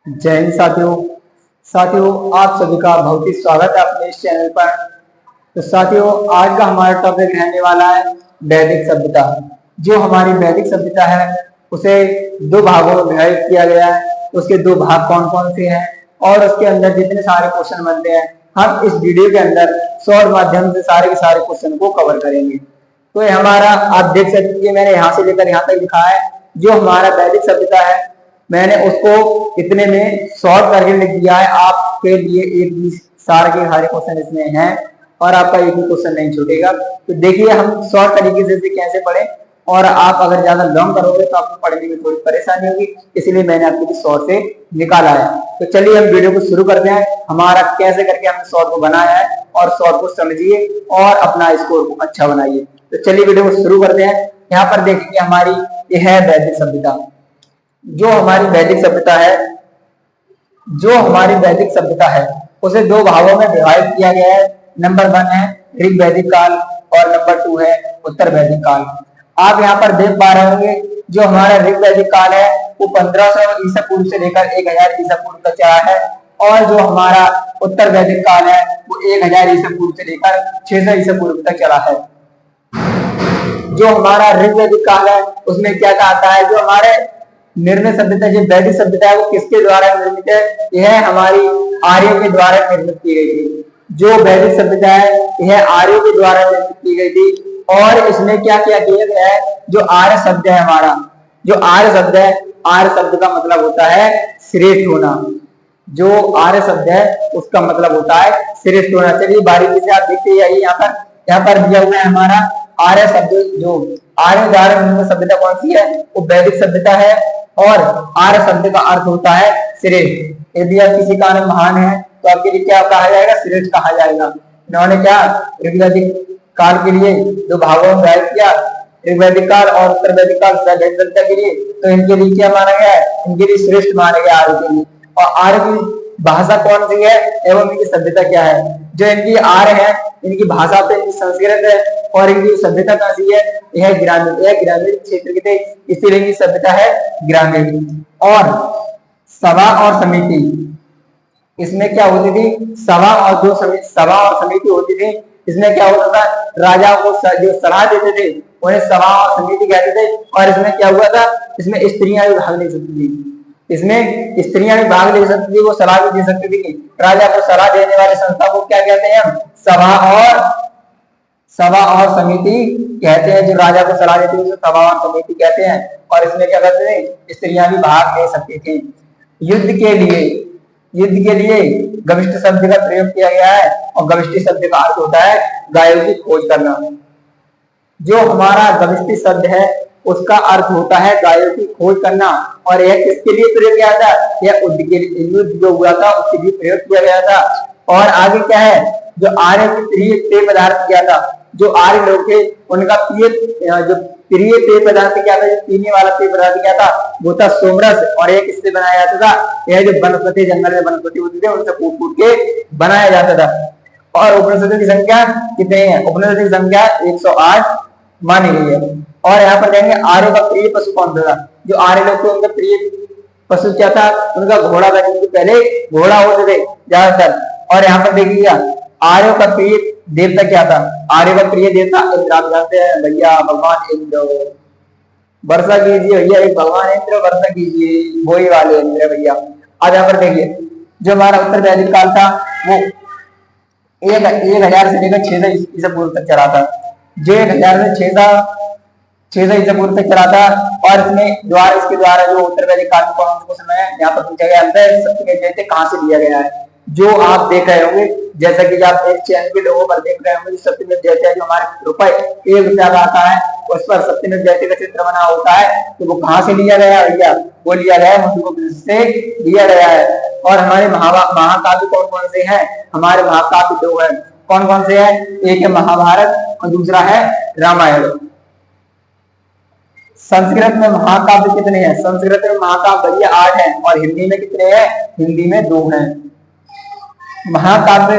जय हिंद साथियों आप सभी का बहुत ही स्वागत है अपने इस चैनल पर। तो साथियों, आज का हमारा टॉपिक रहने वाला है वैदिक सभ्यता। जो हमारी वैदिक सभ्यता है उसे दो भागों में विभाजित किया गया है। उसके दो भाग कौन कौन से हैं और उसके अंदर जितने सारे क्वेश्चन बनते हैं, हम इस वीडियो के अंदर शॉर्ट माध्यम से सारे के सारे क्वेश्चन को कवर करेंगे। तो ये हमारा आप देख सकते हैं, मैंने यहाँ से लेकर यहाँ तक लिखा है। जो हमारा वैदिक सभ्यता है मैंने उसको इतने में शॉर्ट करके लिख दिया है आपके लिए। एक भी सारे के सारे क्वेश्चन इसमें हैं और आपका एक भी क्वेश्चन नहीं छूटेगा। तो देखिए हम शॉर्ट तरीके से इसे कैसे पढ़े, और आप अगर ज्यादा लॉन्ग करोगे तो आपको पढ़ने में थोड़ी परेशानी होगी, इसलिए मैंने आपके लिए शॉर्ट से निकाला है। तो चलिए हम वीडियो को शुरू करते हैं। हमारा कैसे करके हमने शॉर्ट को बनाया है और शॉर्ट को समझिए और अपना स्कोर को अच्छा बनाइए। तो चलिए वीडियो को शुरू करते हैं। यहाँ पर देखेंगे हमारी यह है वैदिक सभ्यता। जो हमारी वैदिक सभ्यता है उसे दो भागों में विभाजित किया गया है। नंबर 1 है ऋग वैदिक काल और नंबर 2 है उत्तर वैदिक काल। आप यहाँ पर देख पा रहे होंगे जो हमारा ऋग वैदिक काल है वो 1500 ईसा पूर्व से लेकर 1000 ईसा पूर्व तक चला है, और जो हमारा उत्तर वैदिक काल है वो 1000 ईसा पूर्व से लेकर 600 ईसा पूर्व तक चला है। जो हमारा ऋग वैदिक काल है उसमें क्या आता है, जो हमारे निर्मित सभ्यता जो वैदिक सभ्यता है वो किसके द्वारा निर्मित है? यह हमारी आर्यों के द्वारा निर्मित की गई थी। जो वैदिक सभ्यता है यह आर्यों के द्वारा निर्मित की गई थी। और इसमें क्या क्या किया गया है, जो आर्य शब्द है हमारा, जो आर्य शब्द है, आर्य शब्द का मतलब होता है श्रेष्ठ होना। जो आर्य शब्द है उसका मतलब होता है श्रेष्ठ होना। चलिए बारीकी से आप देखते जाइए। यहाँ पर दिया हुआ है हमारा आर्य शब्द। जो आर्य द्वारा निर्मित सभ्यता कौन सी है? वो वैदिक सभ्यता है, और आर्य शब्द का अर्थ होता है श्रेष्ठ। यदि आप किसी का नाम महान है तो आपके लिए क्या कहा जाएगा? श्रेष्ठ कहा जाएगा। इन्होंने क्या ऋग्वैदिक काल के लिए दो भागों में विभाजित किया, ऋग्वैदिक काल और उत्तर वैदिक काल वैदिक सभ्यता के लिए। तो इनके लिए क्या माना गया है? इनके लिए श्रेष्ठ माना गया आर्य के लिए। और आर्य की भाषा कौन सी है एवं इनकी सभ्यता क्या है? जो इनकी आर्य है इनकी भाषा तो इनकी संस्कृत है, और इनकी सभ्यता कैसी है? यह ग्रामीण क्षेत्र की थी, इसीलिए इनकी सभ्यता है ग्रामीण। और सभा और समिति, इसमें क्या होती थी? सभा और समिति होती थी। इसमें क्या होता था? राजा को जो सलाह देते थे उन्हें सभा और समिति कहते थे। और इसमें क्या हुआ था? इसमें स्त्रियां भी भाग ले सकती थी। इसमें स्त्रियां भी भाग ले सकती थी, वो सलाह भी दे सकती थी। राजा को सलाह देने वाली संस्था को क्या कहते हैं? सभा और समिति कहते हैं। जो राजा को सलाह देती है सभा और समिति कहते हैं। और इसमें क्या करते थे? स्त्रियां भी भाग ले सकती थी। युद्ध के लिए गविष्ट शब्द का प्रयोग किया गया है, और गविष्ट शब्द का अर्थ होता है गायों की खोज करना। जो हमारा गविष्ट शब्द है उसका अर्थ होता है गायों की खोज करना। और यह किसके लिए प्रयोग किया था? यह युद्ध जो हुआ था उसके लिए प्रयोग किया गया था। और आगे क्या है? जो आर्य प्रिय पदार्थ क्या था? जो आर्य लोग थे उनका प्रिय पेय पदार्थ क्या था? जो पीने वाला पेय पदार्थ क्या था? वो था सोमरस। और यह किससे बनाया जाता था? यह जो वनस्पति, जंगल में वनस्पति होती थी उनसे कूट कूट के बनाया जाता था। और उपनिषदों की संख्या कितनी है? उपनिषदों की संख्या 108 मानी गई है। और यहाँ पर देखेंगे आर्य का प्रिय पशु कौन था? जो आर्य लोग थे उनका प्रिय पशु क्या था? उनका घोड़ा था, क्योंकि पहले घोड़ा होते थे ज्यादातर। और यहाँ पर देखिएगा आर्यों का प्रिय देवता क्या था? आर्य का प्रिय देवता इंद्र। आप जानते हैं भैया, भगवान इंद्र। वर्षा कीजिए भैया, एक भगवान इंद्र वर्षा कीजिए, वही वाले इंद्र भैया। अब यहाँ पर देखिए जो हमारा उत्तर वैदिक काल था वो 1000 से लेकर 600 ईसा पूर्व तक चला था। जो 1000 से 600 ईसा पूर्व तक चला था। और इसके द्वारा जो उत्तर वैदिक काल को समय है यहाँ पर पूछा गया अंतर सप्तमेव जैसे कहाँ से लिया गया है? जो आप देख रहे होंगे, जैसा कि आप एक चैनल के लोगों पर देख रहे होंगे, सप्तमेव जैसे जो हमारे ₹1 का आता है उस पर सप्तमेव जैसे का चित्र बना होता है। तो वो कहाँ से लिया गया भैया? वो लिया गया है से लिया गया है। और हमारे महाकाव्य कौन कौन से हैं? हमारे महाकाव्य 2 है। कौन कौन से हैं? एक है महाभारत और दूसरा है रामायण। संस्कृत में महाकाव्य कितने हैं? संस्कृत में महाकाव्य भैया 8 हैं। और हिंदी में कितने हैं? हिंदी में 2 हैं। महाकाव्य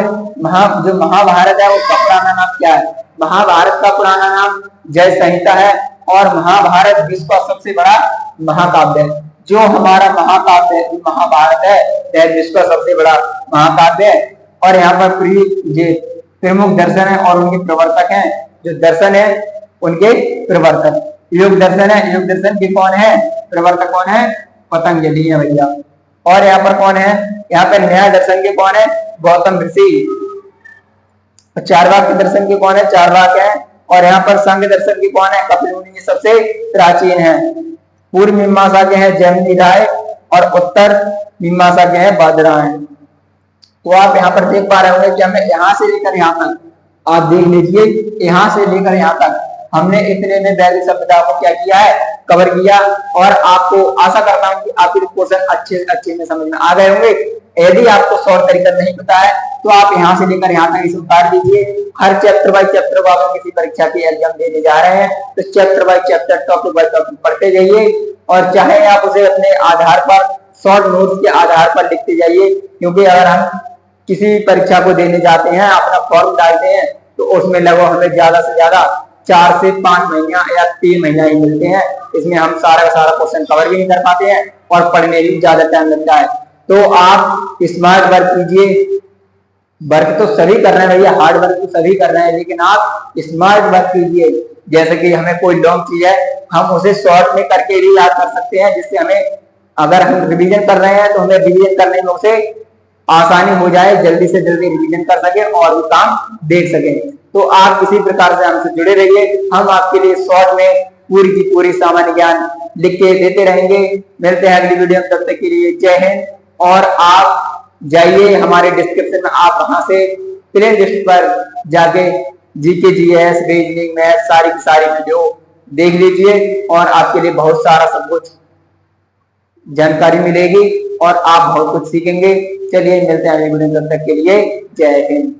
जो महाभारत है उसका पुराना नाम क्या है? महाभारत का पुराना नाम जय संहिता है। और महाभारत विश्व का सबसे बड़ा महाकाव्य है। जो हमारा महाकाव्य महाभारत है, वह विश्व का सबसे बड़ा महाकाव्य है। और यहाँ पर प्रमुख दर्शन है और उनके प्रवर्तक हैं। जो दर्शन है उनके प्रवर्तक योग दर्शन है। योग दर्शन के कौन है प्रवर्तक? कौन है? पतंजलि है भैया। और यहाँ पर कौन है? यहाँ पर न्याय दर्शन के कौन है? गौतम ऋषि। चारवाक दर्शन के कौन है? चारवाक है। और यहाँ पर संघ दर्शन के कौन है? कपिल मुनि। ये सबसे प्राचीन है। पूर्व मीमांसा के हैं जैमिनी राय और उत्तर मीमांसा के हैं बादरायण। तो आप यहाँ पर देख पा रहे होंगे कि हमें यहाँ से लेकर यहाँ तक, आप देख लीजिए, यहाँ से लेकर यहाँ तक हमने इतने में वैदिक सभ्यता को क्या किया है? कवर किया। और आपको आशा करता हूँ कि आपके क्वेश्चन अच्छे में समझ में आ गए होंगे। यदि आपको शॉर्ट तरीका नहीं पता है तो आप यहाँ से लेकर यहाँ तक इसे उतार दीजिए। हर चैप्टर बाय चैप्टर को आप किसी परीक्षा की एग्जाम देने जा रहे हैं तो chapter by chapter, topic by topic पढ़ते जाइए। और चाहे आप उसे अपने आधार पर, शॉर्ट नोट्स के आधार पर लिखते जाइए, क्योंकि अगर हम किसी परीक्षा को देने जाते हैं, अपना फॉर्म डालते हैं, तो उसमें लगभग हमें ज्यादा से ज्यादा 4 से 5 महीना या 3 महीना ही मिलते हैं। इसमें हम सारा क्वेश्चन कवर भी नहीं कर पाते हैं और पढ़ने भी ज्यादा टाइम लगता है। तो आप स्मार्ट वर्क कीजिए। वर्क तो सभी कर रहे हैं भैया, हार्ड वर्क तो सभी कर रहे हैं, लेकिन आप स्मार्ट वर्क कीजिए। जैसे कि हमें कोई लॉन्ग चीज है, हम उसे शॉर्ट में करके भी याद कर सकते हैं, जिससे हमें, अगर हम रिवीजन कर रहे हैं तो हमें रिवीजन करने में उसे आसानी हो जाए, जल्दी से जल्दी रिवीजन कर सके और भी काम देख सके। तो आप किसी प्रकार से हमसे जुड़े रहिए। हम आपके लिए शॉर्ट में पूरी की पूरी सामान्य ज्ञान लिख के देते रहेंगे। मिलते हैं अगली वीडियो में, तब तक के लिए जय हिंद। और आप जाइए हमारे डिस्क्रिप्शन में, आप वहां से प्ले लिस्ट पर जाके जीके, जीएस, रीजनिंग, मैथ सारी की सारी वीडियो देख लीजिए और आपके लिए बहुत सारा सब कुछ जानकारी मिलेगी और आप बहुत कुछ सीखेंगे। चलिए मिलते हैं अगले वीडियो में, तब तक के लिए जय हिंद।